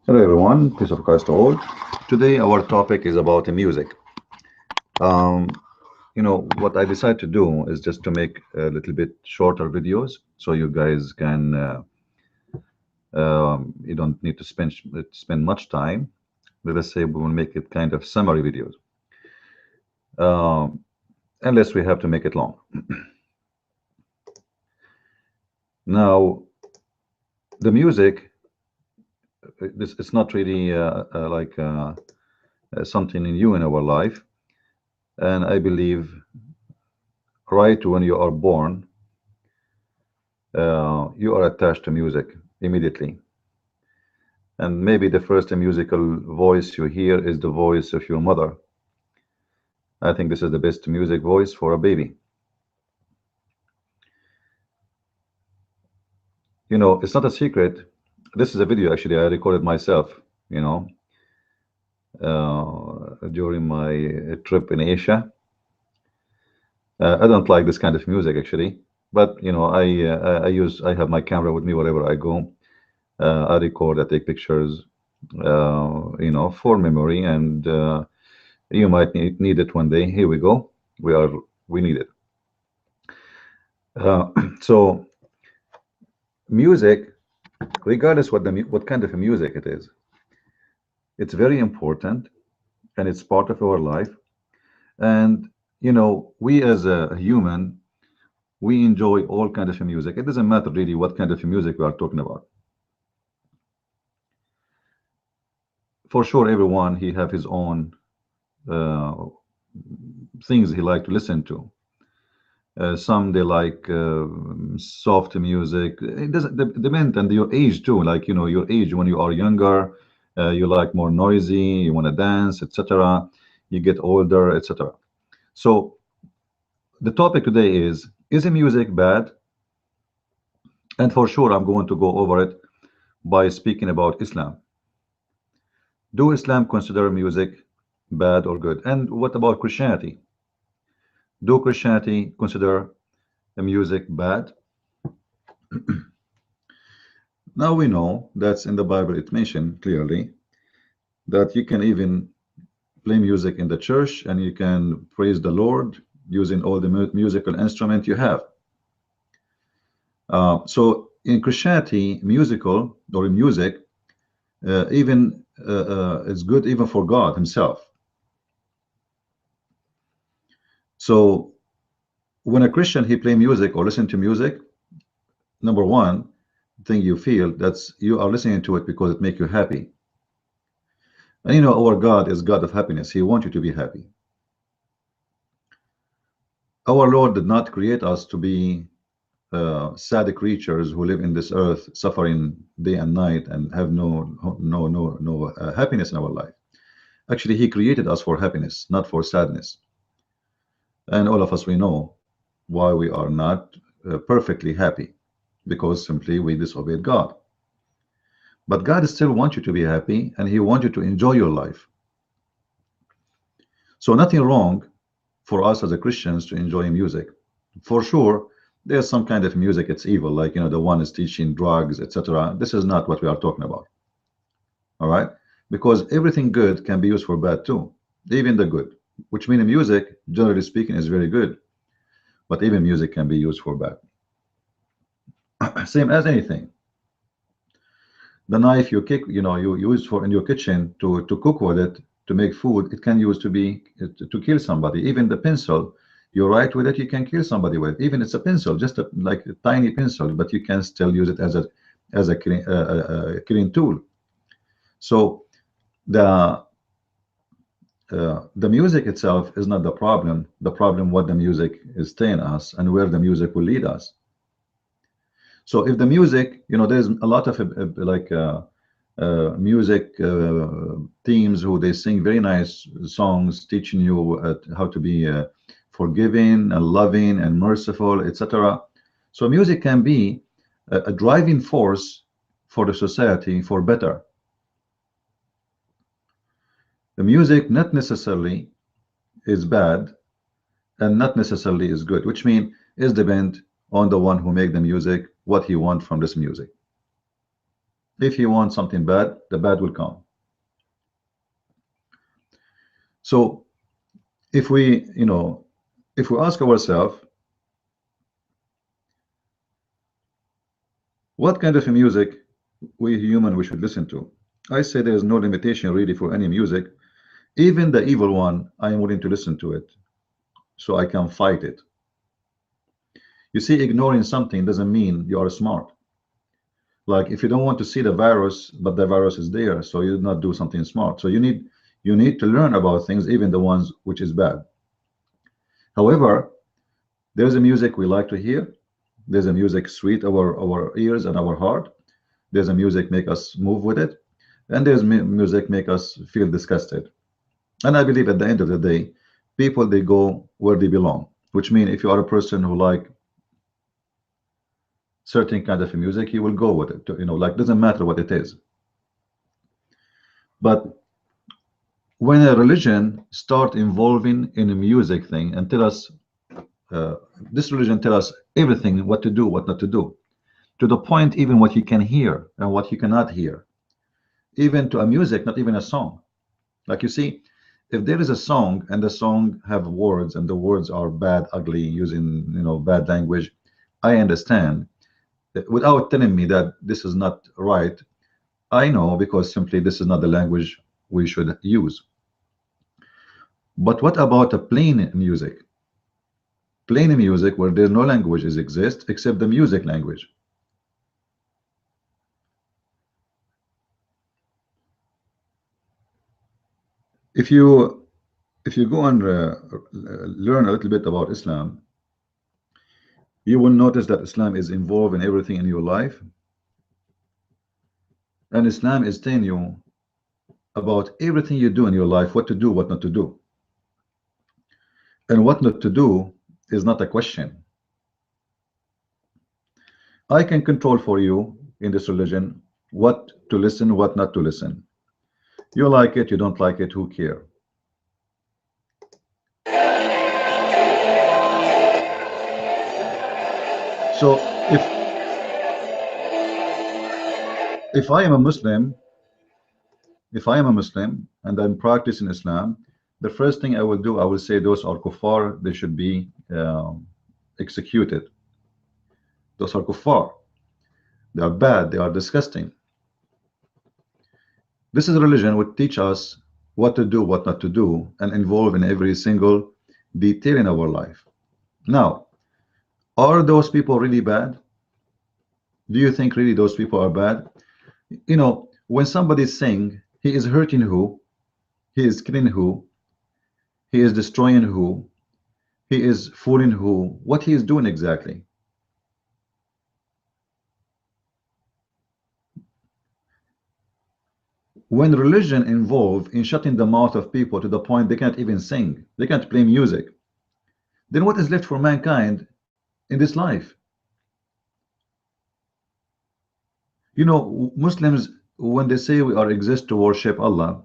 Hello everyone, peace of Christ to all. Today our topic is about the music. Um, what I decided to do is just to make a little bit shorter videos so you guys can you don't need to spend much time. Let us say we will make it kind of summary videos, um, unless we have to make it long. Now the music, this it's not really something new in our life, and I believe right when you are born you are attached to music immediately. And maybe the first musical voice you hear is the voice of your mother. I think this is the best music voice for a baby. It's not a secret. This is a video actually I recorded myself, you know, during my trip in Asia. I don't like this kind of music actually, but I have my camera with me wherever I go. I record, I take pictures, for memory, and you might need it one day. Here we go. We need it. Uh, so music, regardless what kind of a music it is, it's very important and it's part of our life. And we as a human, we enjoy all kinds of music. It doesn't matter really what kind of music we are talking about. For sure, everyone he have his own uh, things he like to listen to. Some they like soft music. It doesn't depend on your age too. Like your age when you are younger, you like more noisy. You want to dance, etc. You get older, etc. So the topic today is the music bad? And for sure, I'm going to go over it by speaking about Islam. Do Islam consider music bad or good? And what about Christianity? Do Christianity consider the music bad? Now we know that's in the Bible, it mentioned clearly that you can even play music in the church and you can praise the Lord using all the musical instrument you have. So in Christianity, musical or music even is good even for God Himself. So when a Christian he play music or listen to music, number one thing you feel that's you are listening to it because it make you happy. And our God is God of happiness. He wants you to be happy. Our Lord did not create us to be sad creatures who live in this earth suffering day and night and have no happiness in our life. Actually, He created us for happiness, not for sadness. And all of us we know why we are not perfectly happy, because simply we disobeyed God. But God still wants you to be happy and He wants you to enjoy your life. So nothing wrong for us as a Christians to enjoy music. For sure, there's some kind of music it's evil, like the one is teaching drugs, etc. This is not what we are talking about. All right, because everything good can be used for bad too, even the good, which means music, generally speaking, is very good, but even music can be used for bad. Same as anything. The knife you kick, you use for in your kitchen to cook with it to make food, it can use to be to kill somebody. Even the pencil you write with it, you can kill somebody with. Even it's a pencil, just like a tiny pencil, but you can still use it as a killing tool. So the music itself is not the problem. The problem what the music is telling us and where the music will lead us. So if the music, there's a lot of music teams who they sing very nice songs teaching you how to be forgiving and loving and merciful, etc. So music can be a driving force for the society for better. The music not necessarily is bad and not necessarily is good, which means is depend on the one who make the music what he want from this music. If he wants something bad, the bad will come. So if we, if we ask ourselves, what kind of music we human we should listen to? I say there is no limitation really for any music. Even the evil one, I am willing to listen to it, so I can fight it. You see, ignoring something doesn't mean you are smart. Like if you don't want to see the virus, but the virus is there, so you not do something smart. So you need to learn about things, even the ones which is bad. However, there's a music we like to hear. There's a music sweet our ears and our heart. There's a music make us move with it, and there's music make us feel disgusted. And I believe at the end of the day, people they go where they belong. Which means if you are a person who like certain kind of music, you will go with it. Like doesn't matter what it is. But when a religion start involving in a music thing and tell us, uh, this religion tell us everything, what to do, what not to do, to the point even what you can hear and what you cannot hear, even to a music, not even a song. Like you see, if there is a song and the song have words and the words are bad, ugly, using bad language, I understand. Without telling me that this is not right, I know, because simply this is not the language we should use. But what about a plain music? Plain music where there's no languages exist except the music language. If you go and learn a little bit about Islam, you will notice that Islam is involved in everything in your life, and Islam is telling you about everything you do in your life, what to do, what not to do. And what not to do is not a question. I can control for you in this religion what to listen, what not to listen. You like it, you don't like it, who care? So if I am a Muslim, if I am a Muslim and I'm practicing Islam, the first thing I will do, I will say those are kuffar, they should be executed. Those are kuffar. They are bad, they are disgusting. This is a religion which teach us what to do, what not to do, and involve in every single detail in our life. Now, are those people really bad? Do you think really those people are bad? When somebody is saying he is hurting who, he is killing who, he is destroying who, he is fooling who, what he is doing exactly? When religion involved in shutting the mouth of people to the point they can't even sing, they can't play music, then what is left for mankind in this life? Muslims, when they say we are exist to worship Allah,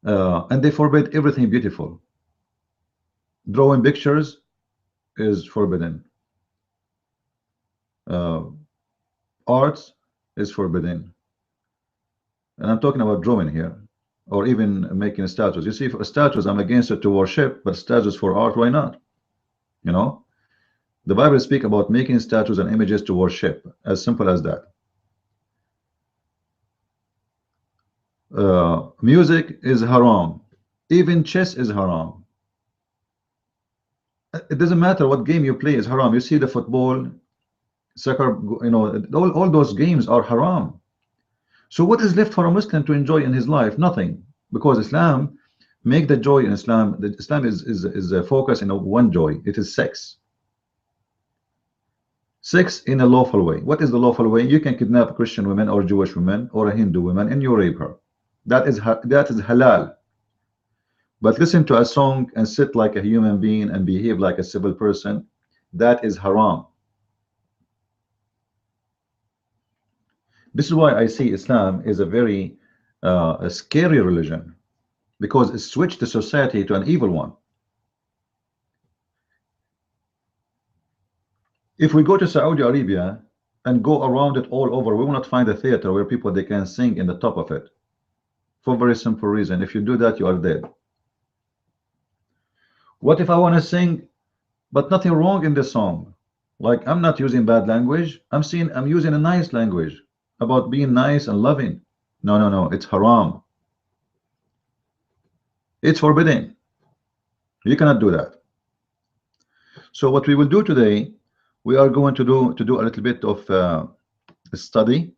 and they forbid everything beautiful. Drawing pictures is forbidden. Uh, Arts is forbidden. And I'm talking about drawing here, or even making statues. You see, for statues, I'm against it to worship, but statues for art, why not? The Bible speaks about making statues and images to worship, as simple as that. Music is haram. Even chess is haram. It doesn't matter what game you play is haram. You see the football, soccer, all those games are haram. So what is left for a Muslim to enjoy in his life? Nothing, because Islam make the joy in Islam. Islam is a focus in one joy. It is sex. Sex in a lawful way. What is the lawful way? You can kidnap Christian women or Jewish women or a Hindu woman and you rape her. That is halal. But listen to a song and sit like a human being and behave like a civil person, that is haram. This is why I see Islam is a very a scary religion, because it switched the society to an evil one. If we go to Saudi Arabia and go around it all over. We will not find a theater where people they can sing in the top of it, for a very simple reason. If you do that, you are dead. What if I want to sing, but nothing wrong in the song? Like, I'm not using bad language. I'm using a nice language about being nice and loving. No, no, no. It's haram. It's forbidden. You cannot do that. So what we will do today, we are going to do a little bit of a study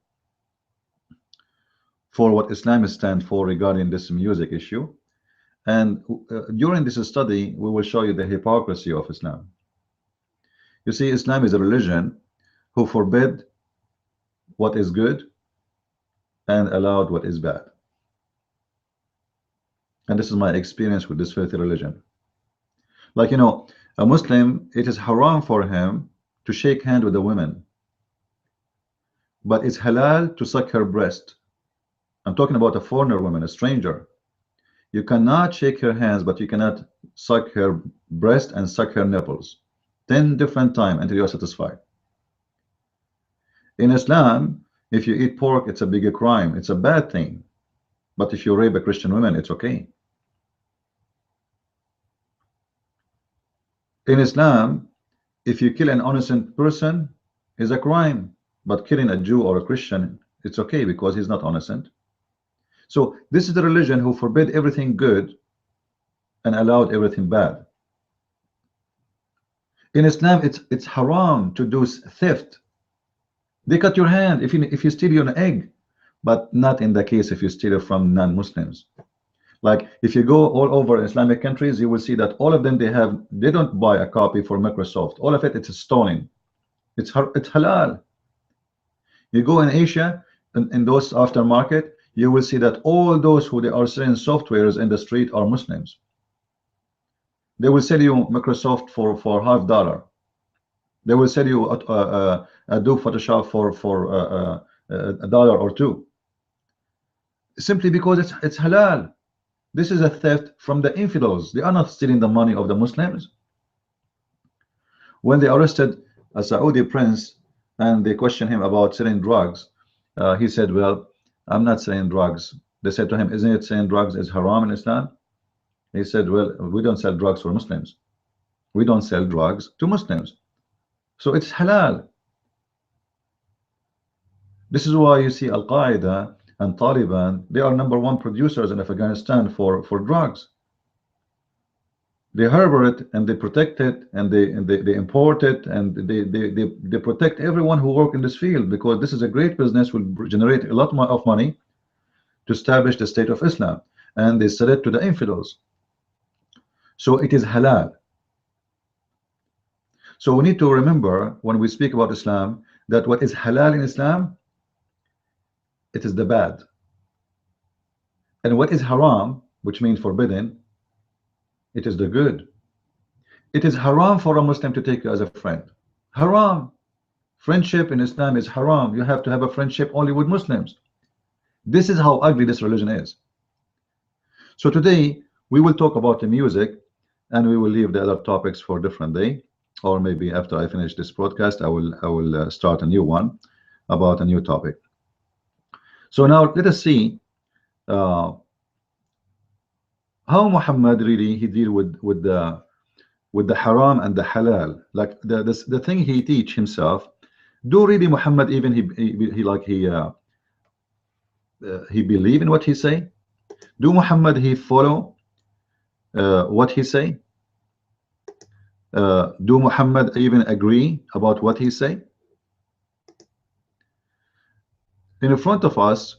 for what Islam stands for regarding this music issue. And during this study, we will show you the hypocrisy of Islam. You see, Islam is a religion who forbid what is good and allowed what is bad. And this is my experience with this filthy religion. Like, you know, a Muslim, it is haram for him to shake hand with a woman, but it's halal to suck her breast. I'm talking about a foreigner woman, a stranger. You cannot shake her hands, but you cannot suck her breast and suck her nipples 10 different times until you are satisfied. In Islam, if you eat pork, it's a bigger crime. It's a bad thing. But if you rape a Christian woman, it's okay. In Islam, if you kill an innocent person, is a crime. But killing a Jew or a Christian, it's okay because he's not innocent. So this is the religion who forbid everything good and allowed everything bad. In Islam, it's haram to do theft. They cut your hand if you steal an egg, but not in the case if you steal it from non-Muslims. Like if you go all over Islamic countries, you will see that all of them they don't buy a copy for Microsoft. All of it's stolen. It's halal. You go in Asia in those aftermarket, you will see that all those who they are selling softwares in the street are Muslims. They will sell you Microsoft for $50. They will sell you Adobe Photoshop for $1 or $2, simply because it's halal. This is a theft from the infidels. They are not stealing the money of the Muslims. When they arrested a Saudi prince and they questioned him about selling drugs, he said, well, I'm not selling drugs. They said to him, isn't it saying drugs is haram in Islam? He said, well, we don't sell drugs for Muslims. We don't sell drugs to Muslims. So it's halal. This is why you see Al-Qaeda and Taliban, they are #1 producers in Afghanistan for drugs. They harbor it and they protect it and they import it and they protect everyone who work in this field, because this is a great business, will generate a lot more of money to establish the State of Islam, and they sell it to the infidels. So it is halal. So we need to remember when we speak about Islam that what is halal in Islam, it is the bad, and what is haram, which means forbidden, it is the good. It is haram for a Muslim to take you as a friend. Haram. Friendship in Islam is haram. You have to have a friendship only with Muslims. This is how ugly this religion is. So today we will talk about the music, and we will leave the other topics for a different day, or maybe after I finish this broadcast I will start a new one about a new topic. So now let us see how Muhammad really he deal with the haram and the halal, like the thing he teach himself. Do really Muhammad even he believe in what he say? Do Muhammad he follow what he say? Do Muhammad even agree about what he say? In front of us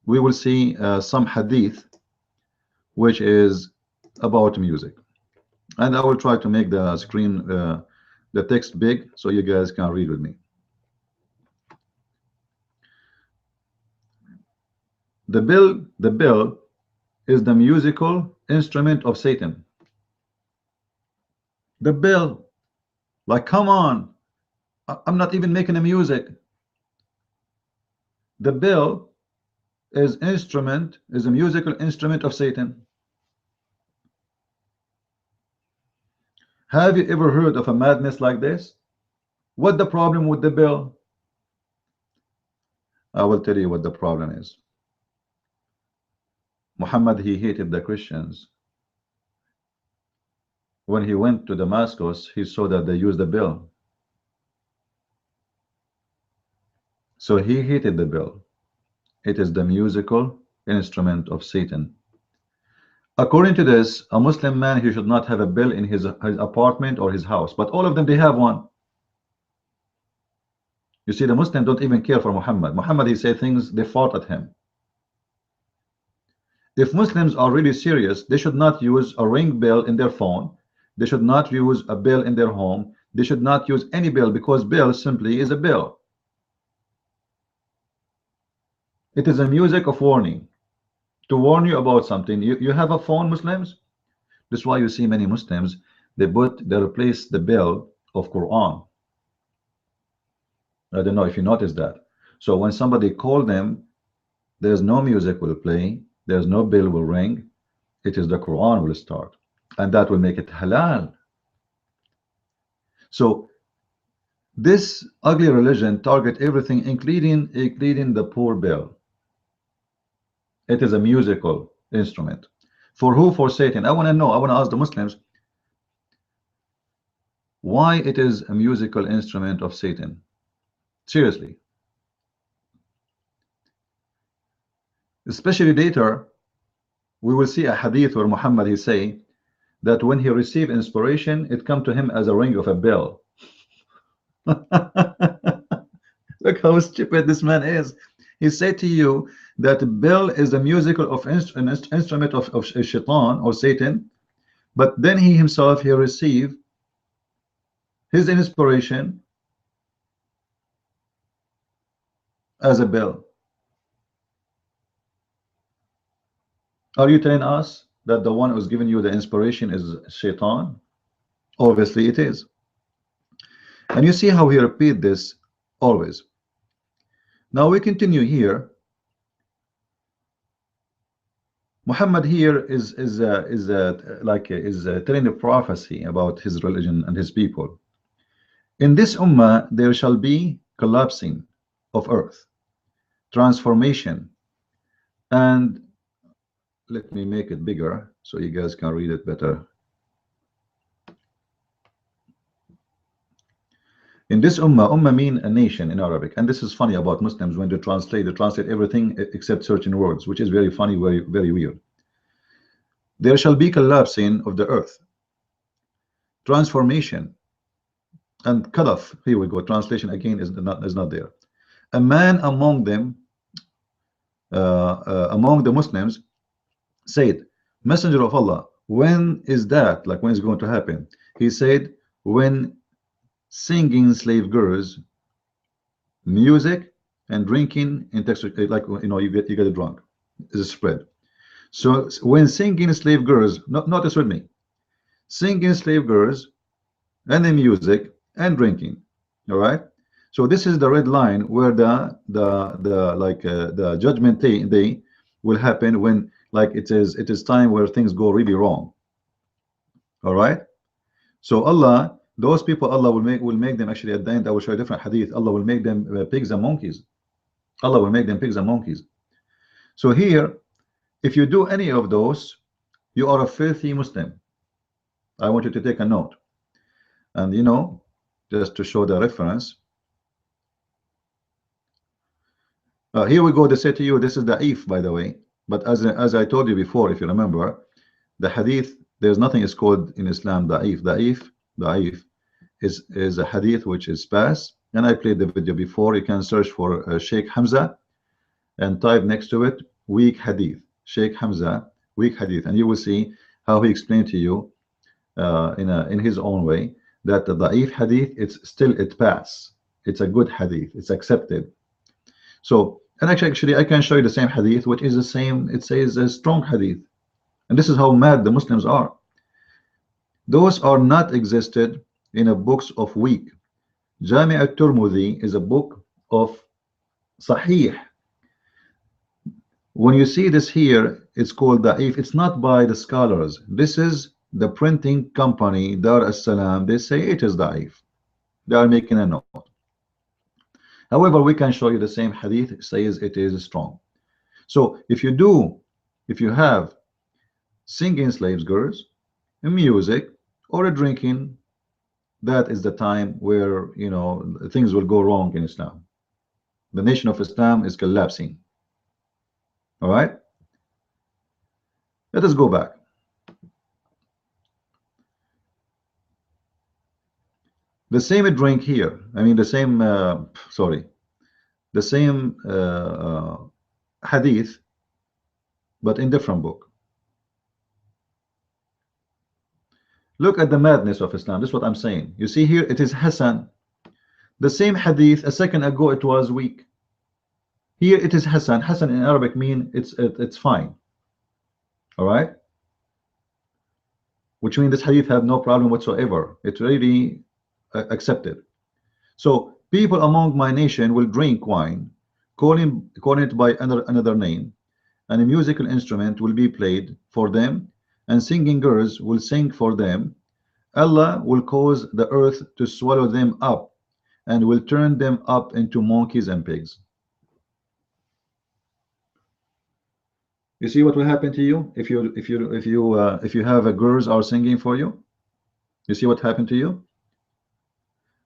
we will see some hadith which is about music, and I will try to make the screen the text big so you guys can read with me. The bell is the musical instrument of Satan. The bell, like, come on, I'm not even making a music. The bell is a musical instrument of Satan. Have you ever heard of a madness like this? What the problem with the bell? I will tell you what the problem is. Muhammad, he hated the Christians. When he went to Damascus, he saw that they used the bell. So he hated the bell. It is the musical instrument of Satan. According to this, a Muslim man, he should not have a bell in his apartment or his house, but all of them, they have one. You see, the Muslims don't even care for Muhammad. Muhammad, he said things, they fought at him. If Muslims are really serious, they should not use a ring bell in their phone. They should not use a bell in their home. They should not use any bell, because bell simply is a bell. It is a music of warning, to warn you about something. You have a phone, Muslims? That's why you see many Muslims, they replace the bell of Quran. I don't know if you noticed that. So when somebody call them, there's no music will play, there's no bell will ring. It is the Quran will start, and that will make it halal. So this ugly religion target everything, including the poor bell. It is a musical instrument. For who? For Satan. I want to know, I want to ask the Muslims why it is a musical instrument of Satan. Seriously. Especially later, we will see a hadith where Muhammad, he say that when he received inspiration, it come to him as a ring of a bell. Look how stupid this man is. He said to you that bell is a musical of instrument of shaitan or Satan, but then he himself, he received his inspiration as a bell. Are you telling us that the one who's giving you the inspiration is shaitan? Obviously it is. And you see how he repeat this always. Now we continue here. Muhammad here is telling a prophecy about his religion and his people. In this ummah there shall be collapsing of earth, transformation, and let me make it bigger so you guys can read it better. In this ummah mean a nation in Arabic, and this is funny about Muslims. When they translate everything except certain words, which is very funny, very weird. There shall be collapsing of the earth, transformation, and cut off. Here we go. Translation again is not there. A man among them, among the Muslims, said, Messenger of Allah, when is that? Like, when is it going to happen? He said, when singing slave girls, music, and drinking intoxicate, like, you know, you get drunk, is a spread. So when singing slave girls, notice with me, singing slave girls, and the music and drinking, all right. So this is the red line where the judgment day will happen, when like it is time where things go really wrong. All right. So Allah, those people, Allah will make them, actually at the end I will show a different hadith, Allah will make them pigs and monkeys. Allah will make them pigs and monkeys. So here, if you do any of those, you are a filthy Muslim. I want you to take a note. And you know, just to show the reference, here we go. They say to you, this is da'if, by the way, but as I told you before, if you remember, the hadith, there's nothing is called in Islam da'if. Da'if is a hadith which is pass, and I played the video before. You can search for Sheikh Hamza and type next to it weak hadith, Sheikh Hamza weak hadith, and you will see how he explained to you in his own way that the da'if hadith, it pass, it's a good hadith, it's accepted. So, and actually I can show you the same hadith, which is the same, it says a strong hadith. And this is how mad the Muslims are. Those are not existed in a books of weak. Jami' al-Tirmidhi is a book of Sahih. When you see this here, it's called da'if. It's not by the scholars. This is the printing company, Dar as Salam. They say it is da'if. They are making a note. However, we can show you the same hadith says it is strong. So if you have singing slaves girls, music, or drinking, that is the time where things will go wrong in Islam. The nation of Islam is collapsing. All right, let us go back. The same drink here, I mean the same sorry, the same hadith, but in different book. Look at the madness of Islam. This is what I'm saying. You see here, it is Hassan. The same hadith a second ago it was weak. Here it is Hassan. Hassan in Arabic mean it's fine. All right, which means this hadith have no problem whatsoever. It's really accepted. So people among my nation will drink wine, calling it by another name, and a musical instrument will be played for them, and singing girls will sing for them. Allah will cause the earth to swallow them up and will turn them up into monkeys and pigs. You see what will happen to you if you have a girls are singing for you? You see what happened to you?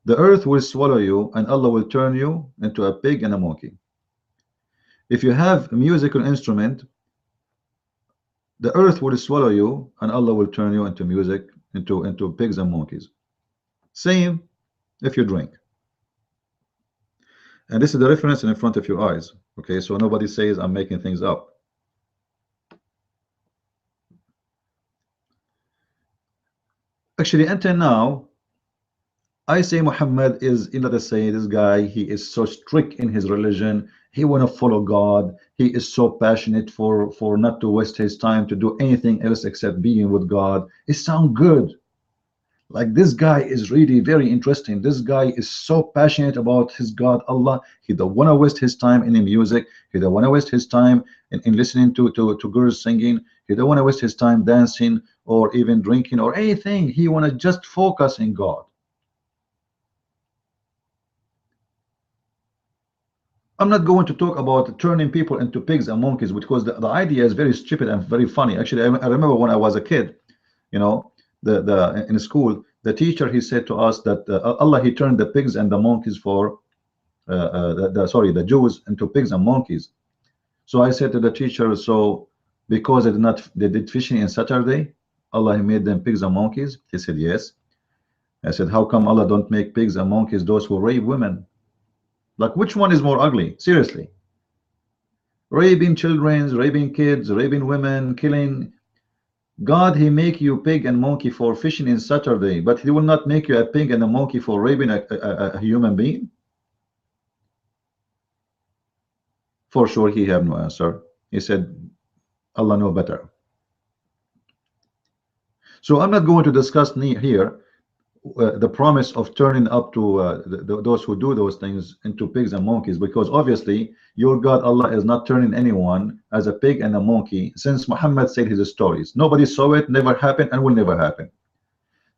The earth will swallow you and Allah will turn you into a pig and a monkey. If you have a musical instrument, the earth will swallow you and Allah will turn you into pigs and monkeys. Same if you drink. And this is the reference in front of your eyes. Okay, so nobody says I'm making things up. Actually, until now, I say Muhammad is, let us say, this guy, he is so strict in his religion. He want to follow God. He is so passionate for not to waste his time to do anything else except being with God. It sounds good. Like this guy is really very interesting. This guy is so passionate about his God, Allah. He don't want to waste his time in the music. He don't want to waste his time in listening to girls singing. He don't want to waste his time dancing or even drinking or anything. He want to just focus in God. I'm not going to talk about turning people into pigs and monkeys because the idea is very stupid and very funny. Actually, I remember when I was a kid, in school, the teacher, he said to us that Allah, he turned the pigs and the monkeys for the Jews into pigs and monkeys. So I said to the teacher, so because they did fishing on Saturday, Allah, he made them pigs and monkeys? He said yes. I said, how come Allah don't make pigs and monkeys those who rape women? Like, which one is more ugly? Seriously, raping children, raping kids, raping women, killing. God, he make you pig and monkey for fishing in Saturday, but he will not make you a pig and a monkey for raping a human being? For sure, he have no answer. He said, Allah know better. So I'm not going to discuss here the promise of turning up to those who do those things into pigs and monkeys, because obviously your God Allah is not turning anyone as a pig and a monkey since Muhammad said his stories. Nobody saw it, never happened, and will never happen.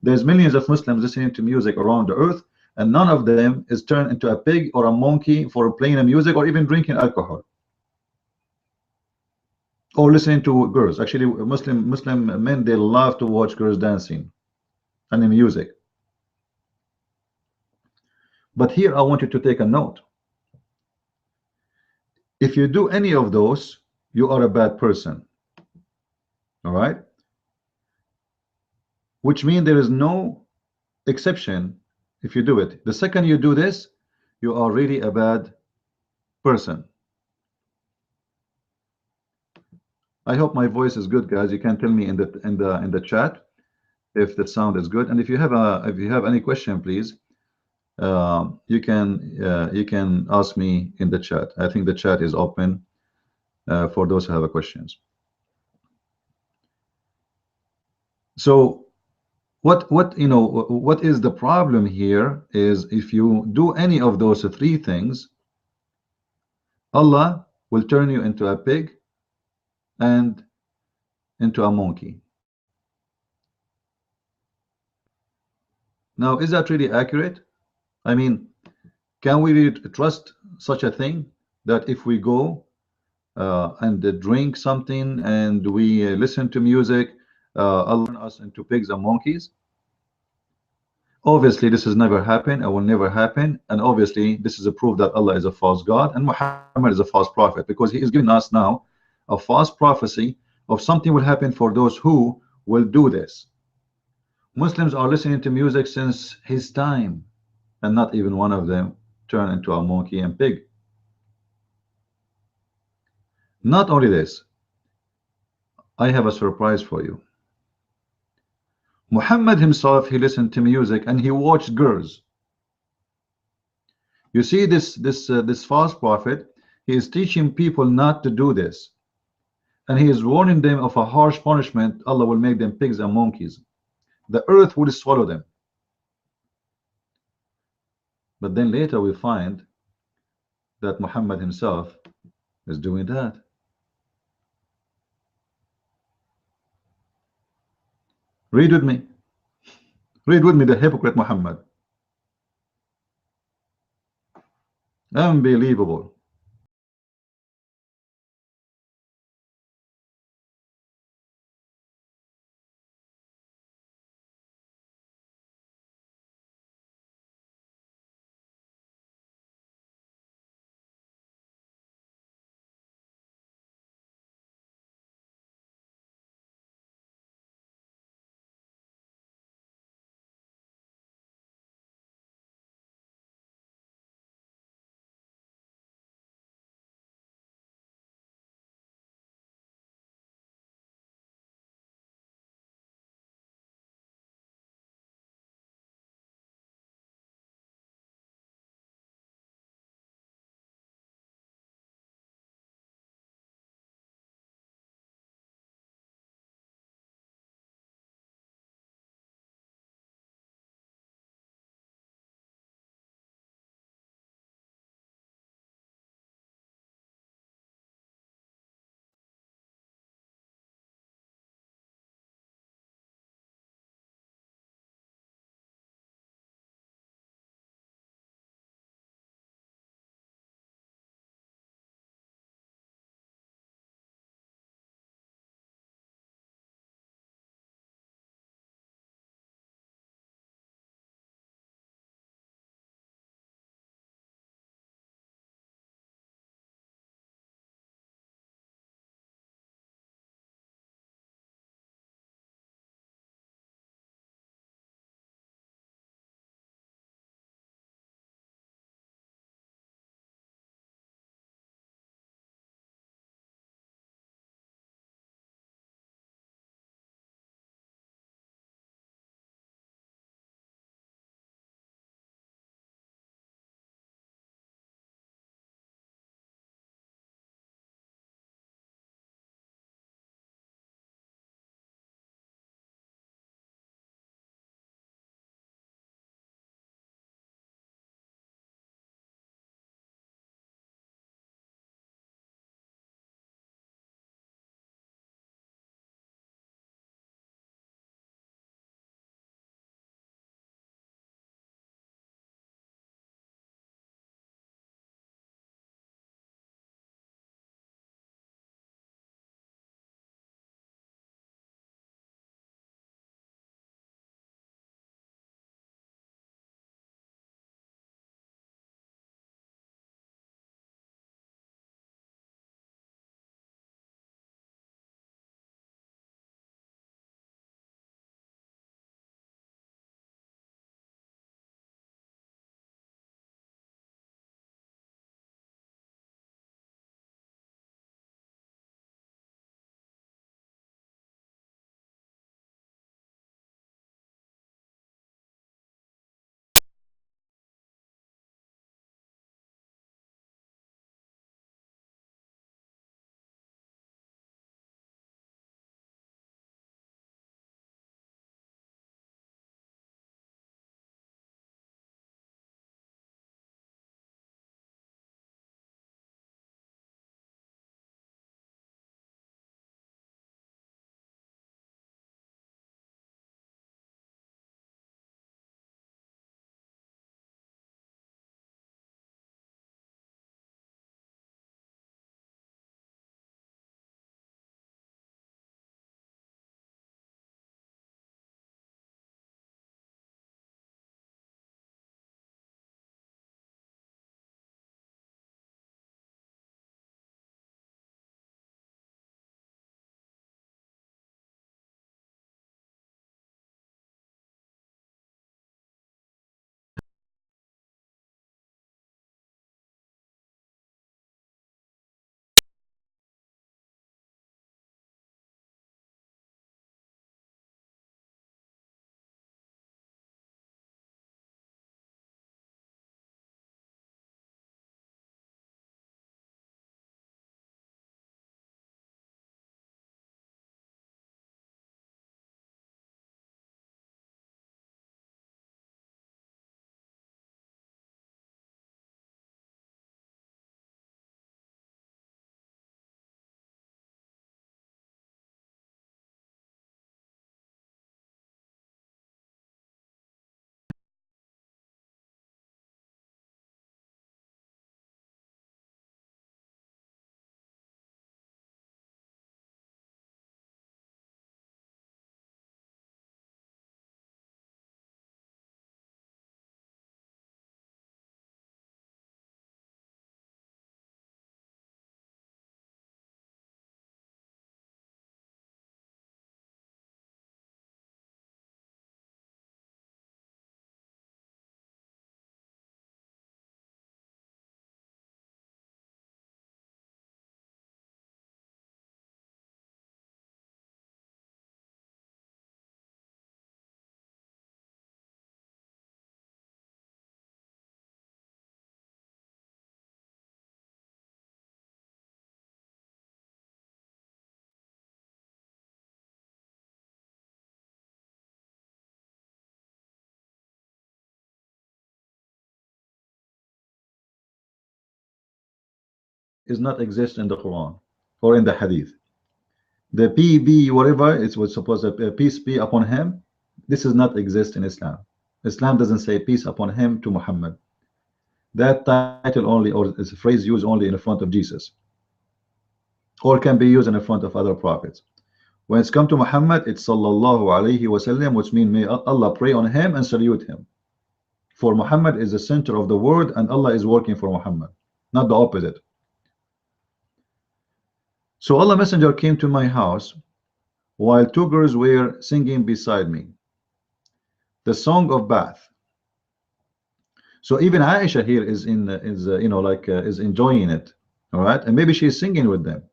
There's millions of Muslims listening to music around the earth, and none of them is turned into a pig or a monkey for playing a music or even drinking alcohol or listening to girls. Actually, Muslim men, they love to watch girls dancing and the music. But here I want you to take a note. If you do any of those, you are a bad person. All right? Which means there is no exception if you do it. The second you do this, you are really a bad person. I hope my voice is good, guys. You can tell me in the chat if the sound is good. And if you have any question, please, you can ask me in the chat. I think the chat is open for those who have questions. So what is the problem here is if you do any of those three things, Allah will turn you into a pig and into a monkey. Now, is that really accurate? I mean, Can we really trust such a thing that if we go and drink something and we listen to music, Allah turn us into pigs and monkeys? Obviously, this has never happened and will never happen. And obviously, this is a proof that Allah is a false God and Muhammad is a false prophet, because he is giving us now a false prophecy of something will happen for those who will do this. Muslims are listening to music since his time, and not even one of them turned into a monkey and pig. Not only this, I have a surprise for you. Muhammad himself, he listened to music and he watched girls. You see, this false prophet, he is teaching people not to do this, and he is warning them of a harsh punishment. Allah will make them pigs and monkeys. The earth will swallow them. But then later we find that Muhammad himself is doing that. Read with me. Read with me the hypocrite Muhammad. Unbelievable. is not exist in the Quran or in the Hadith. The PB whatever it was supposed to peace be upon him, this does not exist in Islam. Islam doesn't say peace upon him to Muhammad. That title only, or is a phrase used only in front of Jesus, or can be used in front of other prophets. When it's come to Muhammad, it's sallallahu alaihi wasallam, which means may Allah pray on him and salute him. For Muhammad is the center of the world, and Allah is working for Muhammad, not the opposite. So Allah Messenger came to my house while two girls were singing beside me the song of bath. So even Aisha here is is enjoying it, all right, and maybe she's singing with them.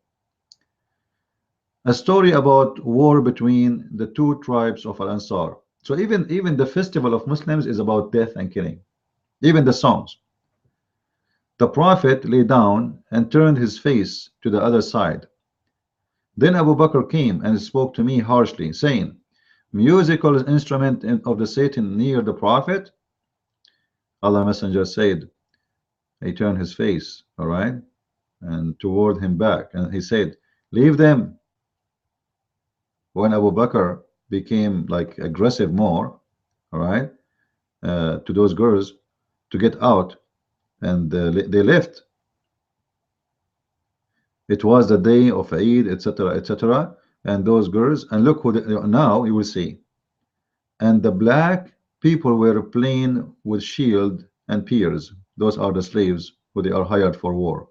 A story about war between the two tribes of Al Ansar. So even the festival of Muslims is about death and killing. Even the songs. The Prophet lay down and turned his face to the other side. Then Abu Bakr came and spoke to me harshly, saying, musical instrument of the Satan near the Prophet. Allah Messenger said, he turned his face, all right, and toward him back, and he said, leave them. When Abu Bakr became like aggressive more, all right, to those girls to get out, and they left. It was the day of Eid, etc., etc., and those girls, and look who now you will see. And the black people were playing with shield and spears. Those are the slaves who they are hired for war.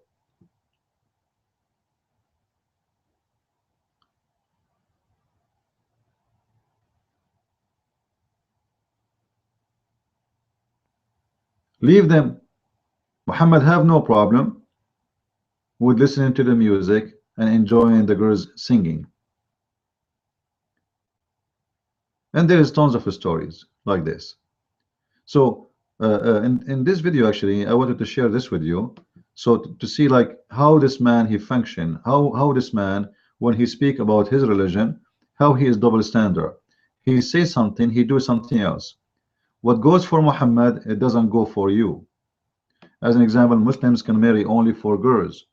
Leave them. Muhammad have no problem with listening to the music and enjoying the girls singing. And there is tons of stories like this. So in this video, actually, I wanted to share this with you, so to see like how this man he function, how this man, when he speak about his religion, how he is double standard. He says something, he do something else. What goes for Muhammad, it doesn't go for you. As an example, Muslims can marry only 4 girls.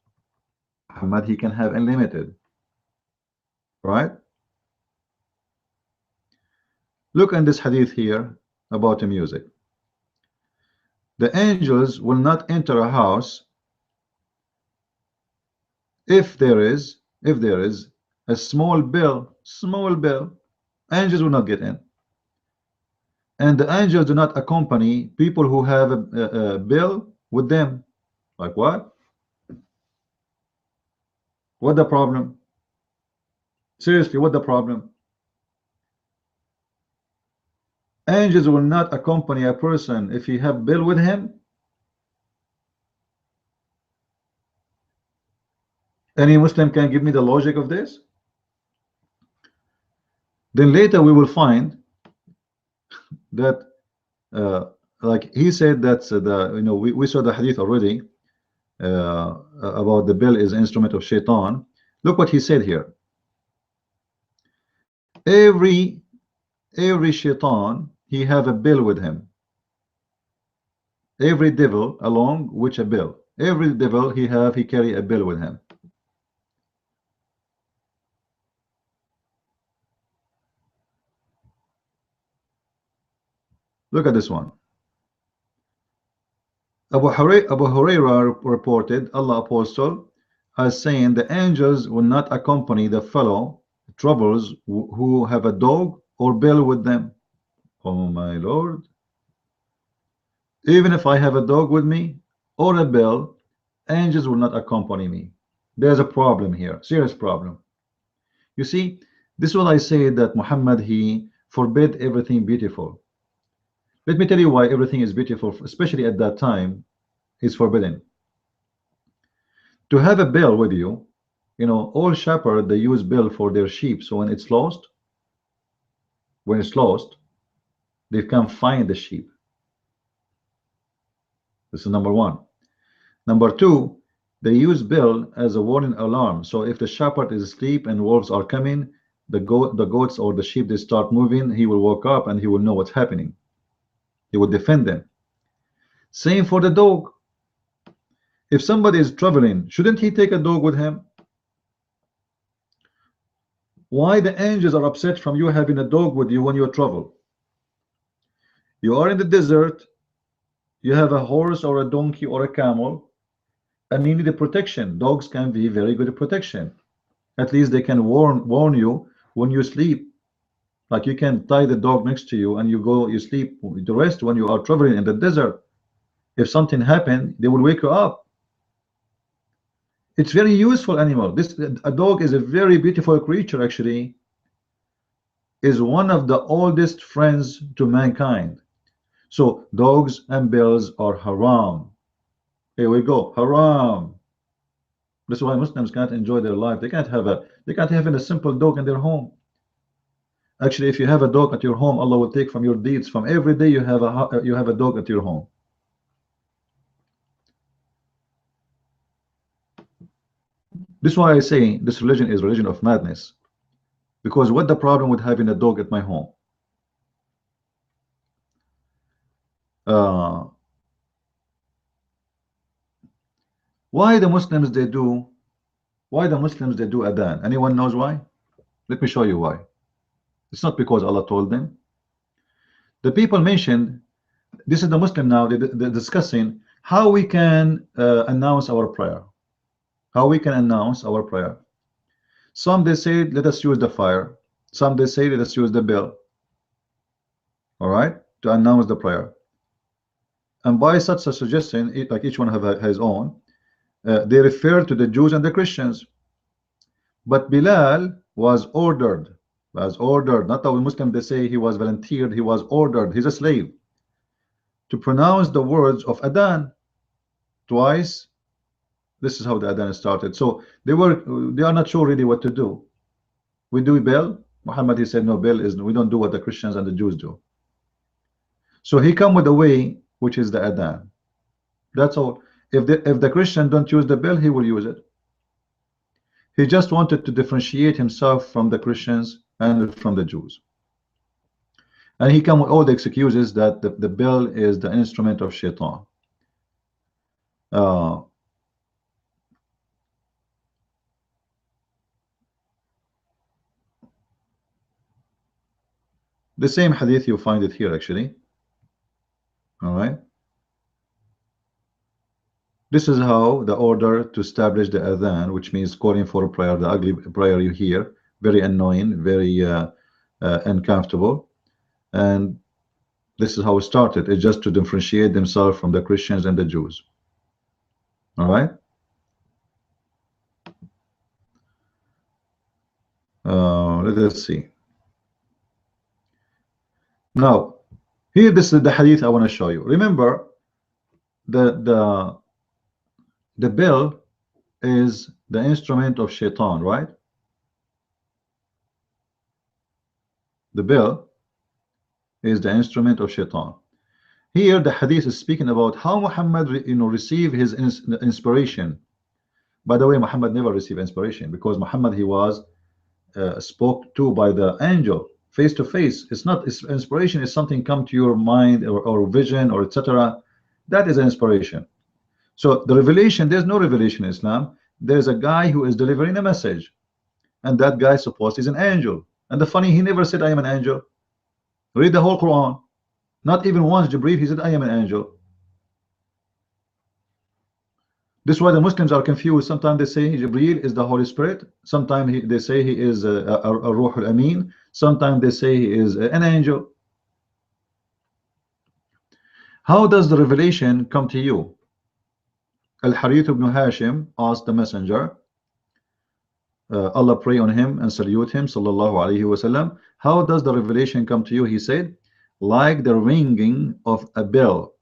Muhammad, he can have unlimited, right? Look in this hadith here about the music. The angels will not enter a house if there is a small bell, angels will not get in. And the angels do not accompany people who have a bell with them. Like what? What the problem? Seriously, what the problem? Angels will not accompany a person if he have bell with him. Any Muslim can give me the logic of this? Then later we will find that like he said that we saw the hadith already about the bell is instrument of shaitan. Look what he said here. Every shaitan, he have a bell with him. Every devil along with a bell. Every devil he carry a bell with him. Look at this one. Abu Hurairah reported Allah Apostle as saying the angels will not accompany the fellow troubles who have a dog or bell with them. Oh my Lord. Even if I have a dog with me or a bell, angels will not accompany me. There's a problem here, serious problem. You see, this is what I say, that Muhammad, he forbid everything beautiful. Let me tell you why everything is beautiful, especially at that time, is forbidden. To have a bell with you, all shepherds, they use bell for their sheep. So when it's lost, they can find the sheep. This is number one. Number two, they use bell as a warning alarm. So if the shepherd is asleep and wolves are coming, the goats or the sheep, they start moving, he will wake up and he will know what's happening. He will defend them. Same for the dog. If somebody is traveling, shouldn't he take a dog with him? Why the angels are upset from you having a dog with you when you travel? You are in the desert, you have a horse or a donkey or a camel, and you need a protection. Dogs can be very good at protection. At least they can warn you when you sleep. Like you can tie the dog next to you and you sleep the rest when you are traveling in the desert. If something happened, they will wake you up. It's very useful animal. A dog is a very beautiful creature, actually, is one of the oldest friends to mankind. So dogs and bills are haram. Here we go, haram. That's why Muslims can't enjoy their life. They can't have a simple dog in their home. Actually, if you have a dog at your home, Allah will take from your deeds. From every day you have a dog at your home. This is why I say this religion is religion of madness. Because what the problem with having a dog at my home? Why the Muslims they do adhan? Anyone knows why? Let me show you why. It's not because Allah told them. The people mentioned, this is the Muslim now, they're discussing how we can announce our prayer. How we can announce our prayer. Some they say let us use the fire. Some they say let us use the bell. All right, to announce the prayer. And by such a suggestion, like each one have his own, they refer to the Jews and the Christians. But Bilal was ordered, not the Muslim they say he was volunteered, he was ordered, he's a slave, to pronounce the words of adhan twice. This is how the adhan started. So they are not sure really what to do. We do bell. Muhammad, he said no, bell is, we don't do what the Christians and the Jews do. So he come with a way which is the adhan. That's all. If the Christian don't use the bell, he will use it. He just wanted to differentiate himself from the Christians and from the Jews. And he come with all the excuses that the bell is the instrument of shaitan. The same hadith, you find it here actually. All right. This is how the order to establish the adhan, which means calling for a prayer, the ugly prayer you hear, very annoying, very uncomfortable. And this is how it started. It's just to differentiate themselves from the Christians and the Jews. All right. Let us see. Now, here this is the hadith I want to show you. Remember, the bell is the instrument of shaitan, right? The bell is the instrument of shaitan. Here the hadith is speaking about how Muhammad received his inspiration. By the way, Muhammad never received inspiration, because Muhammad, he was spoke to by the angel face to face. It's not, inspiration is something come to your mind or vision or etc. That is an inspiration. So the revelation, there's no revelation in Islam. There's a guy who is delivering a message, and that guy supposed is an angel. And the funny, he never said I am an angel. Read the whole Quran. Not even once Jibreel he said I am an angel. This is why the Muslims are confused. Sometimes they say Jibreel is the Holy Spirit. Sometimes they say he is a Ruh al-Amin. Sometimes they say he is an angel. How does the revelation come to you? Al-Harith ibn Hashim asked the messenger, Allah pray on him and salute him, sallallahu alaihi wasallam, how does the revelation come to you? He said, like the ringing of a bell,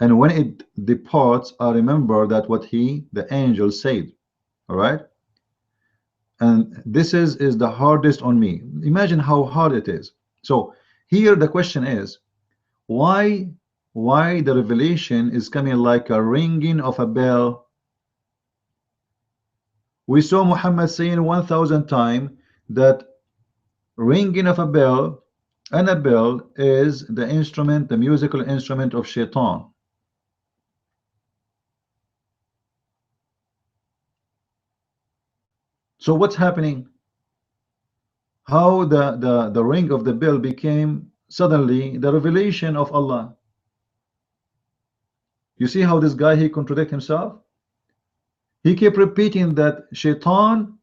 and when it departs, I remember that what the angel said. All right, and this is the hardest on me. Imagine how hard it is. So here the question is, why the revelation is coming like a ringing of a bell? We saw Muhammad saying 1,000 times that ringing of a bell, and a bell is the instrument, the musical instrument of shaitan. So what's happening? How the ring of the bell became suddenly the revelation of Allah. You see how this guy, he contradict himself? He kept repeating that shaitan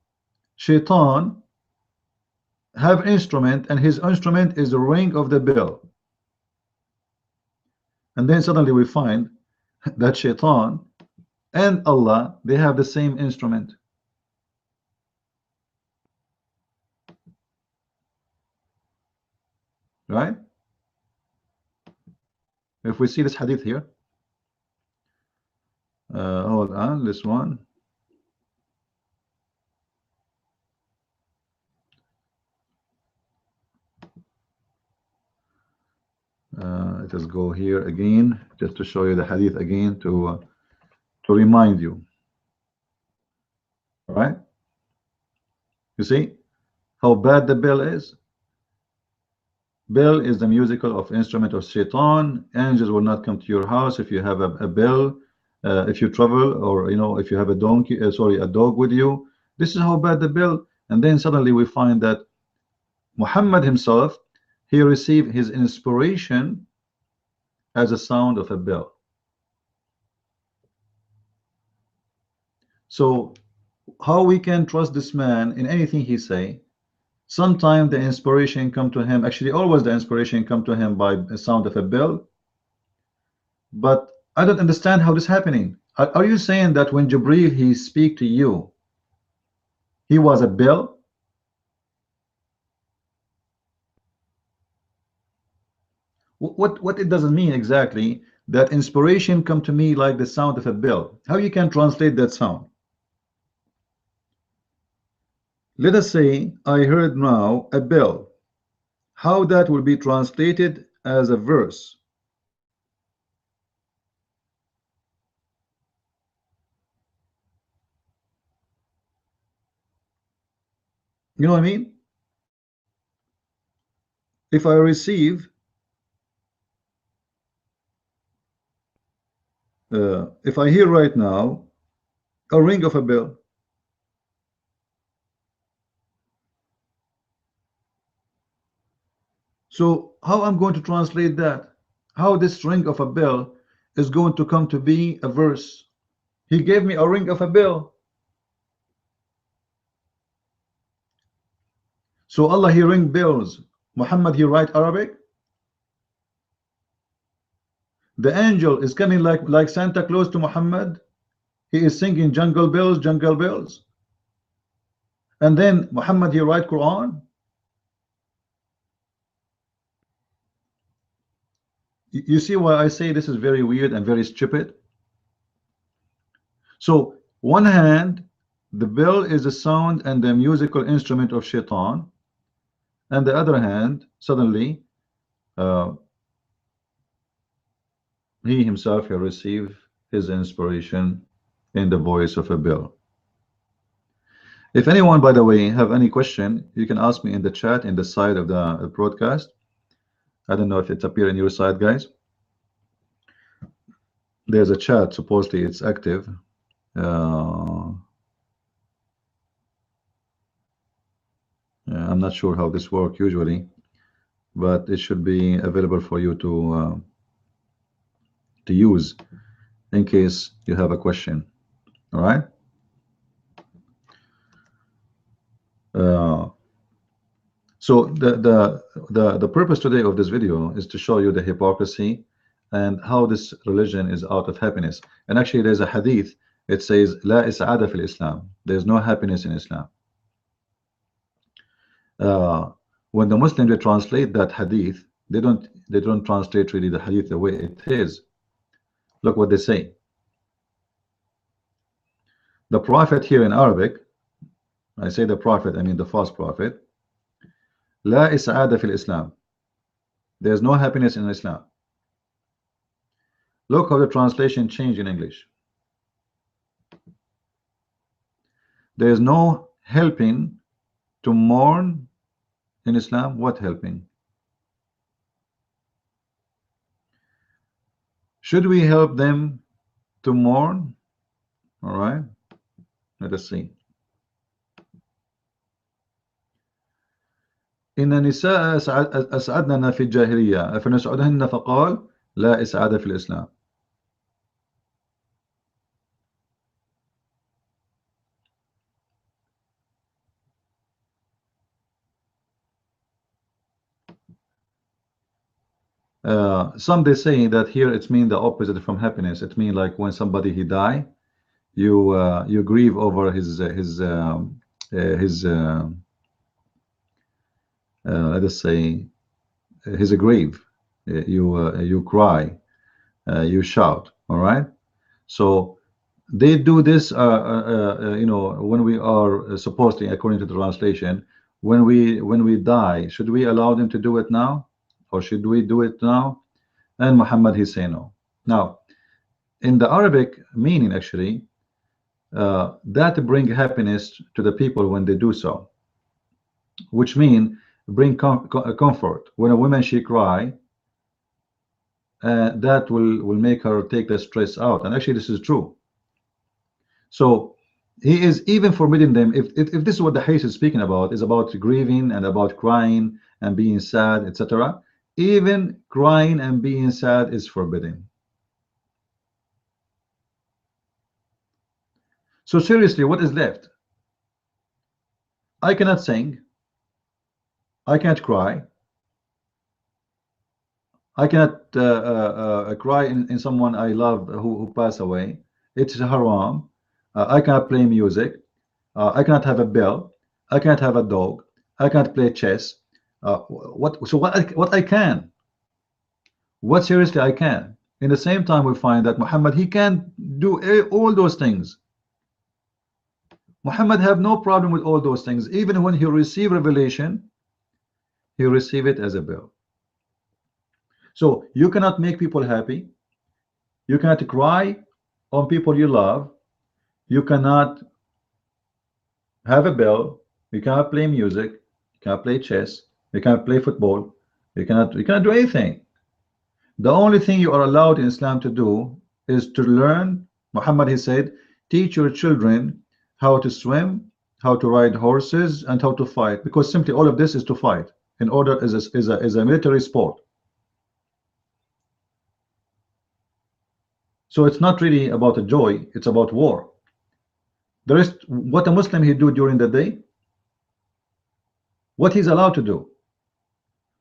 have instrument, and his instrument is the ring of the bell. And then suddenly we find that shaitan and Allah, they have the same instrument. Right? If we see this hadith here, hold on, this one. Let us go here again, just to show you the hadith again, to remind you. All right? You see how bad the bell is? Bell is the musical of instrument of shaitan. Angels will not come to your house if you have a bell. If you travel, or if you have a donkey, sorry, a dog with you. This is how bad the bell. And then suddenly we find that Muhammad himself, he received his inspiration as a sound of a bell. So how we can trust this man in anything he say? Sometimes the inspiration come to him, actually always the inspiration come to him by the sound of a bell. But I don't understand how this happening. Are you saying that when Jibril he speak to you, he was a bell? What it doesn't mean exactly that inspiration come to me like the sound of a bell? How you can translate that sound? Let us say I heard now a bell. How that will be translated as a verse? You know what I mean? If I receive, if I hear right now a ring of a bell, so how I'm going to translate that? How this ring of a bell is going to come to be a verse? He gave me a ring of a bell. So Allah, he ring bells. Muhammad, he write Arabic. The angel is coming like Santa Claus to Muhammad. He is singing jungle bells, jungle bells. And then Muhammad, he write Quran. You see why I say this is very weird and very stupid? So one hand, the bell is a sound and the musical instrument of shaitan, and the other hand, suddenly he himself will receive his inspiration in the voice of a bell. If anyone, by the way, have any question, you can ask me in the chat in the side of the broadcast. I don't know if it's appear in your side, guys. There's a chat, supposedly it's active. I'm not sure how this works usually, but it should be available for you to use in case you have a question. All right. So the purpose today of this video is to show you the hypocrisy and how this religion is out of happiness. And actually, there's a hadith. It says, "La is'ada fil Islam." There's no happiness in Islam. When the Muslims they translate that hadith, they don't translate really the hadith the way it is. Look what they say. The prophet here in Arabic, I say the prophet, I mean the false prophet. La is'ada fil Islam. There's no happiness in Islam. Look how the translation changed in English. There is no helping to mourn in Islam. What helping? Should we help them to mourn? All right, let us see. إن النساء أسعدنا في الجاهلية فنسعدهن فقال لا إسعاد في الإسلام. Some they say that here it's mean the opposite from happiness. It mean like when somebody he die, you grieve over his let us say his grave. You cry, you shout. All right. So they do this. You know, when we are supposedly, according to the translation, when we die, should we allow them to do it now, or should we do it now? And Muhammad he say no. Now, in the Arabic meaning, actually, that bring happiness to the people when they do so, which mean bring comfort. When a woman she cry, that will make her take the stress out. And actually, this is true. So he is even forbidding them. If this is what the hadith is speaking about, is about grieving and about crying and being sad, etc. Even crying and being sad is forbidden. So seriously, what is left? I cannot sing. I can't cry. I cannot cry in someone I love who passed away. It's haram. I cannot play music. I cannot have a bell. I cannot have a dog. I cannot play chess. What I can? What seriously I can? In the same time, we find that Muhammad he can do all those things. Muhammad have no problem with all those things. Even when he receive revelation, he receive it as a bill. So you cannot make people happy. You cannot cry on people you love. You cannot have a bell. You cannot play music. You cannot play chess. You cannot play football. You cannot do anything. The only thing you are allowed in Islam to do is to learn. Muhammad he said, teach your children how to swim, how to ride horses, and how to fight, because simply all of this is to fight in order is a military sport. So it's not really about a joy, it's about war. The rest, what a Muslim he do during the day, what he's allowed to do.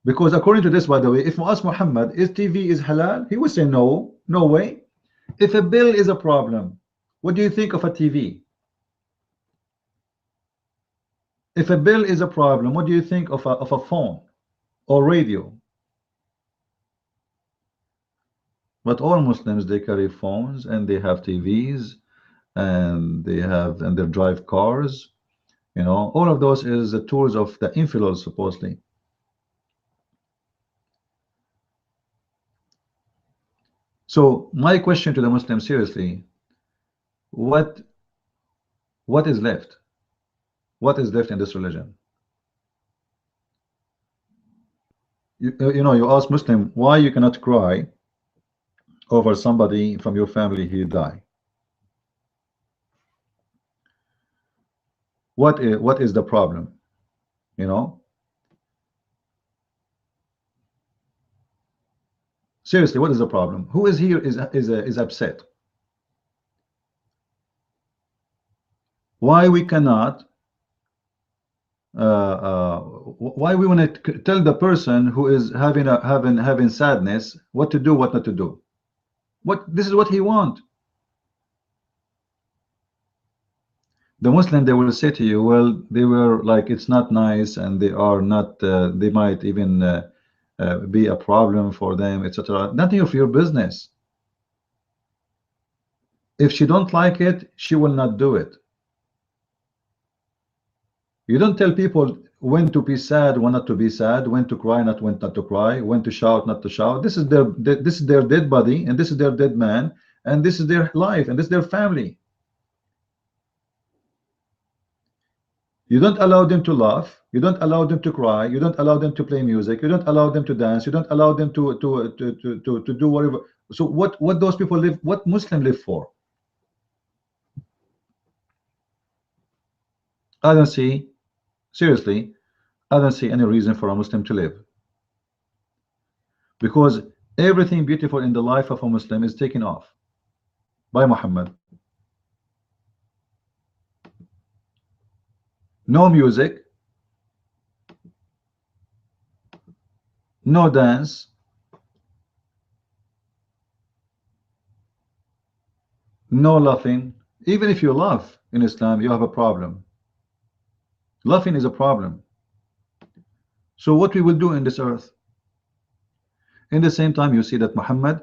Because according to this, by the way, if we ask Muhammad, is TV is halal? He would say no, no way. If a bill is a problem, what do you think of a TV? If a bill is a problem, what do you think of a phone or radio? But all Muslims, they carry phones and they have TVs and they drive cars. You know, all of those is the tools of the infidels, supposedly. So my question to the Muslims, seriously, what is left? What is left in this religion? You know, you ask Muslim why you cannot cry over somebody from your family he died. What is the problem? You know, seriously, what is the problem? Who is here is upset? Why we cannot? Why we want to tell the person who is having sadness what to do, what not to do? This is what he want. The Muslim, they will say to you, well, they were like, it's not nice, and they are not. They might even be a problem for them, etc. Nothing of your business. If she don't like it, she will not do it. You don't tell people when to be sad, when not to be sad, when to cry, when not to cry, when to shout, not to shout. This is their dead body, and this is their dead man, and this is their life, and this is their family. You don't allow them to laugh. You don't allow them to cry. You don't allow them to play music. You don't allow them to dance. You don't allow them to do whatever. So what those people live? What Muslim live for? I don't see. Seriously, I don't see any reason for a Muslim to live, because everything beautiful in the life of a Muslim is taken off by Muhammad. No music, no dance, no laughing. Even if you laugh in Islam, you have a problem. Laughing is a problem. So what we will do in this earth? In the same time, you see that Muhammad,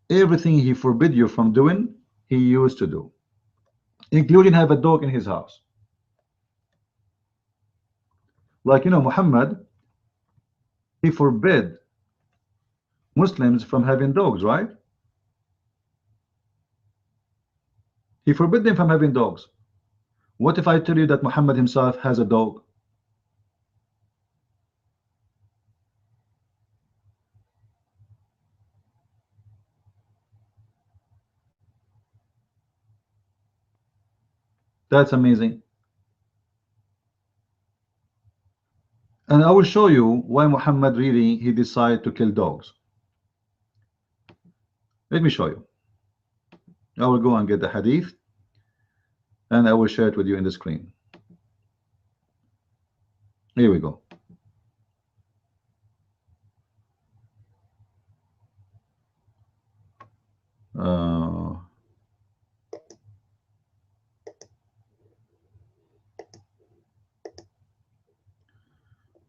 everything he forbid you from doing, he used to do, including have a dog in his house. Like, you know, Muhammad, he forbid Muslims from having dogs, right? He forbid them from having dogs. What if I tell you that Muhammad himself has a dog? That's amazing. And I will show you why Muhammad really he decided to kill dogs. Let me show you. I will go and get the hadith and I will share it with you in the screen. Here we go.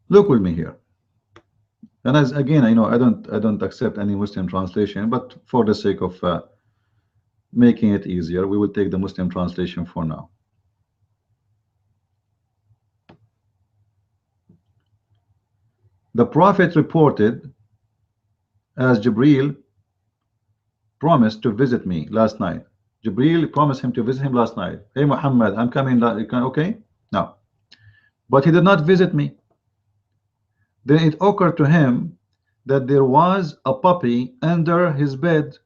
Look with me here. And as again, I know I don't accept any Muslim translation, but for the sake of making it easier, we will take the Muslim translation for now. The Prophet reported as Jibreel promised to visit me last night. Jibreel promised him to visit him last night. Hey Muhammad, I'm coming. Okay, no, but he did not visit me. Then it occurred to him that there was a puppy under his bed.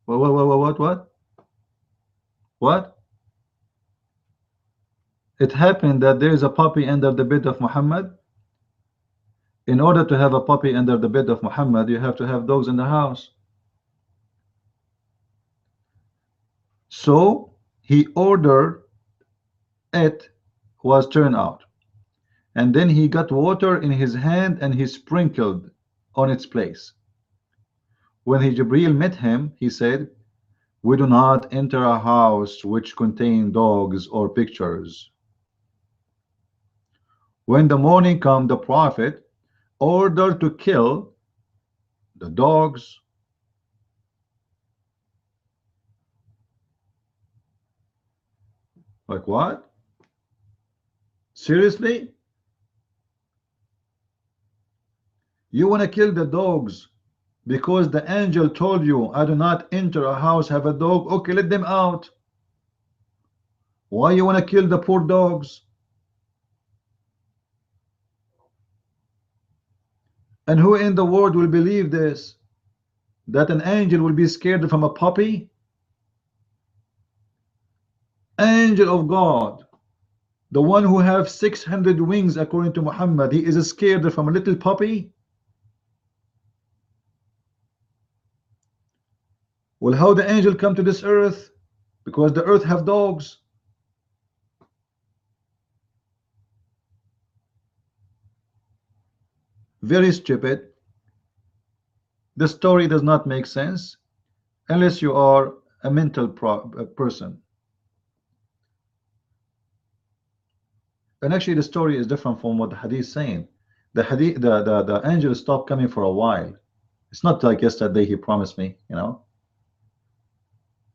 What? It happened that there is a puppy under the bed of Muhammad. In order to have a puppy under the bed of Muhammad, you have to have dogs in the house. So he ordered it was turned out, and then he got water in his hand and he sprinkled on its place. When Jibreel met him, he said, we do not enter a house which contain dogs or pictures. When the morning came, the Prophet ordered to kill the dogs, like what? Seriously? You want to kill the dogs because the angel told you, I do not enter a house have a dog? Okay, let them out. Why you want to kill the poor dogs? And who in the world will believe this? That an angel will be scared from a puppy? Angel of God, the one who have 600 wings according to Muhammad, he is scared from a little puppy? Well, how the angel come to this earth? Because the earth have dogs. Very stupid. The story does not make sense unless you are a mental person. And actually the story is different from what the hadith is saying. The angel stopped coming for a while. It's not like yesterday he promised me, you know.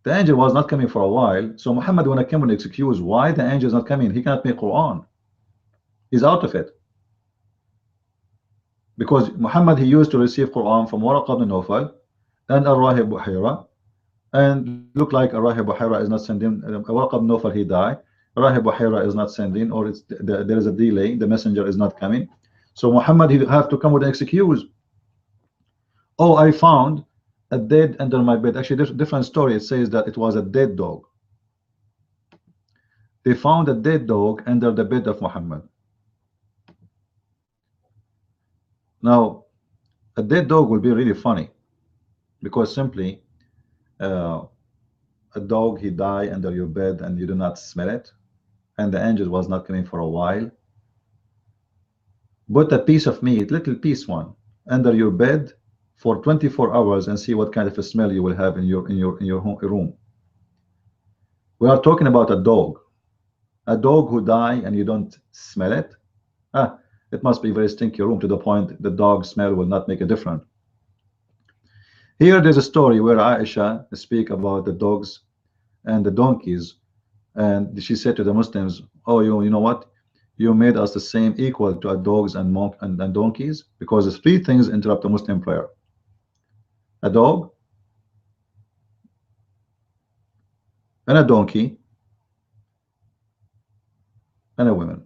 The angel was not coming for a while. So Muhammad, when I came with an excuse why the angel is not coming, he cannot make Quran. He's out of it. Because Muhammad, he used to receive Quran from Waraq ibn Nawfal and Ar-Rahib Buhaira, and look like Ar-Rahib Buhaira is not sending. Waraq ibn Nawfal, he died. Ar-Rahib Buhaira is not sending, or there is a delay, the messenger is not coming. So Muhammad, he have to come with an excuse. Oh, I found a dead under my bed. Actually, there's a different story. It says that it was a dead dog. They found a dead dog under the bed of Muhammad. Now, a dead dog will be really funny because simply uh, a dog he die under your bed and you do not smell it, and the angel was not coming for a while. Put a piece of meat, little piece one, under your bed for 24 hours and see what kind of a smell you will have in your room. We are talking about a dog who die and you don't smell it. Ah, it must be very stinky room to the point the dog smell will not make a difference. Here there's a story where Aisha speak about the dogs and the donkeys, and she said to the Muslims, "Oh, you know what? You made us the same equal to our dogs and and donkeys because the three things interrupt a Muslim prayer: a dog, and a donkey, and a woman."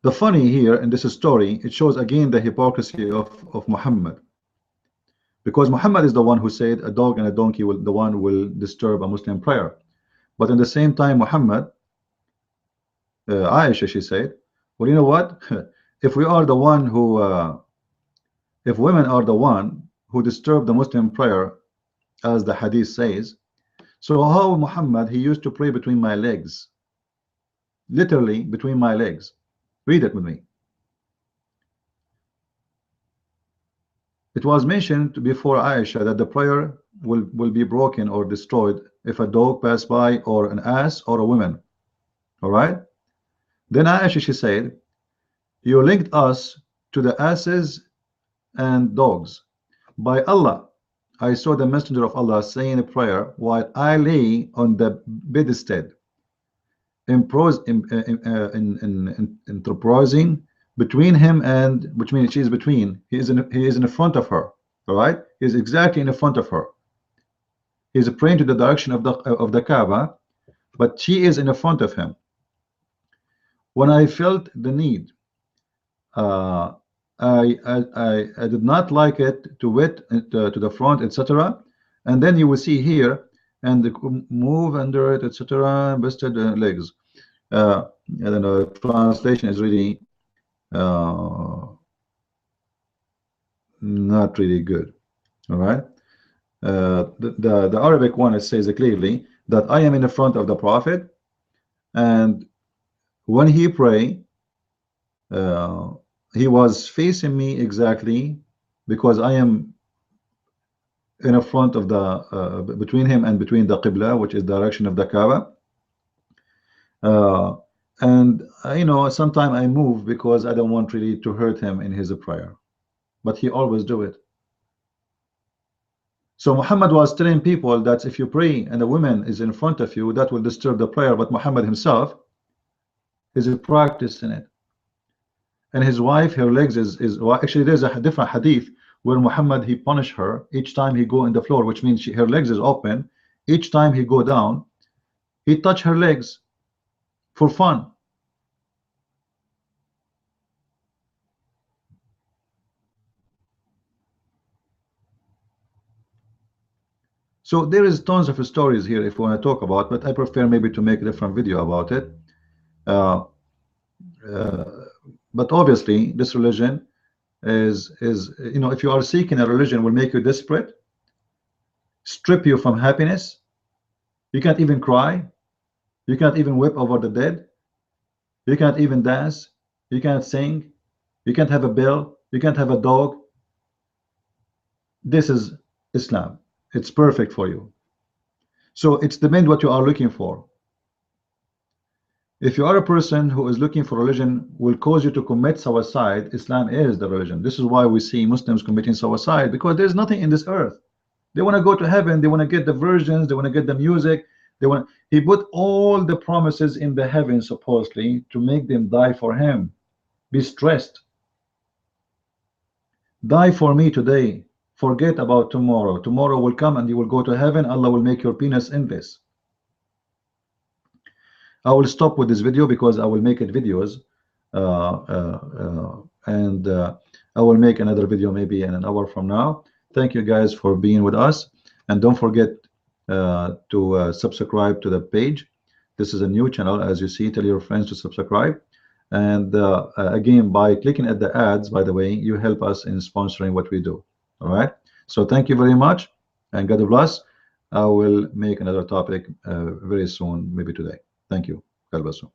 The funny here in this story, it shows again the hypocrisy of Muhammad, because Muhammad is the one who said a dog and a donkey will disturb a Muslim prayer. But in the same time, Muhammad, Aisha, she said, well, you know what? If we are the one who, if women are the one who disturb the Muslim prayer, as the hadith says, so how Muhammad, he used to pray between my legs, literally between my legs. Read it with me. It was mentioned before Aisha that the prayer will be broken or destroyed if a dog pass by, or an ass, or a woman. All right. Then Aisha, she said, you linked us to the asses and dogs. By Allah, I saw the messenger of Allah saying a prayer while I lay on the bedstead, interposing between him and, which means she is between, he is in front of her. All right, he is exactly in front of her. He is praying to the direction of the Kaaba, but she is in front of him. When I felt the need, I did not like it to wet to the front, etc. And then you will see here, and move under it, etc. Bested legs. And then the translation is really not really good. All right. The Arabic one, it says clearly that I am in the front of the Prophet, and when he pray, he was facing me exactly because I am in the front of the between him and between the Qibla, which is the direction of the Kaaba. And you know, sometimes I move because I don't want really to hurt him in his prayer, but he always do it. So Muhammad was telling people that if you pray and a woman is in front of you, that will disturb the prayer, but Muhammad himself is practicing it. And his wife, her legs is well, actually there's a different hadith where Muhammad, he punish her each time he go in the floor, which means her legs is open. Each time he go down, he touch her legs for fun. So there is tons of stories here if we want to talk about, but I prefer maybe to make a different video about it. But obviously this religion is you know, if you are seeking a religion will make you desperate, strip you from happiness. You can't even cry, you can't even weep over the dead, you can't even dance, you can't sing, you can't have a bell, you can't have a dog. This is Islam. It's perfect for you. So it's depends what you are looking for. If you are a person who is looking for religion will cause you to commit suicide, Islam is the religion. This is why we see Muslims committing suicide, because there's nothing in this earth. They want to go to heaven, they want to get the virgins, they want to get the music, they want. He put all the promises in the heavens supposedly to make them die for him. Be stressed. Die for me today. Forget about tomorrow. Tomorrow will come and you will go to heaven. Allah will make your penis endless. I will stop with this video because I will make it videos, and I will make another video maybe in an hour from now. Thank you guys for being with us, and don't forget to subscribe to the page. This is a new channel, as you see. Tell your friends to subscribe, And again, by clicking at the ads, by the way, you help us in sponsoring what we do. All right. So thank you very much, and God bless. I will make another topic very soon, maybe today. Thank you. God bless you.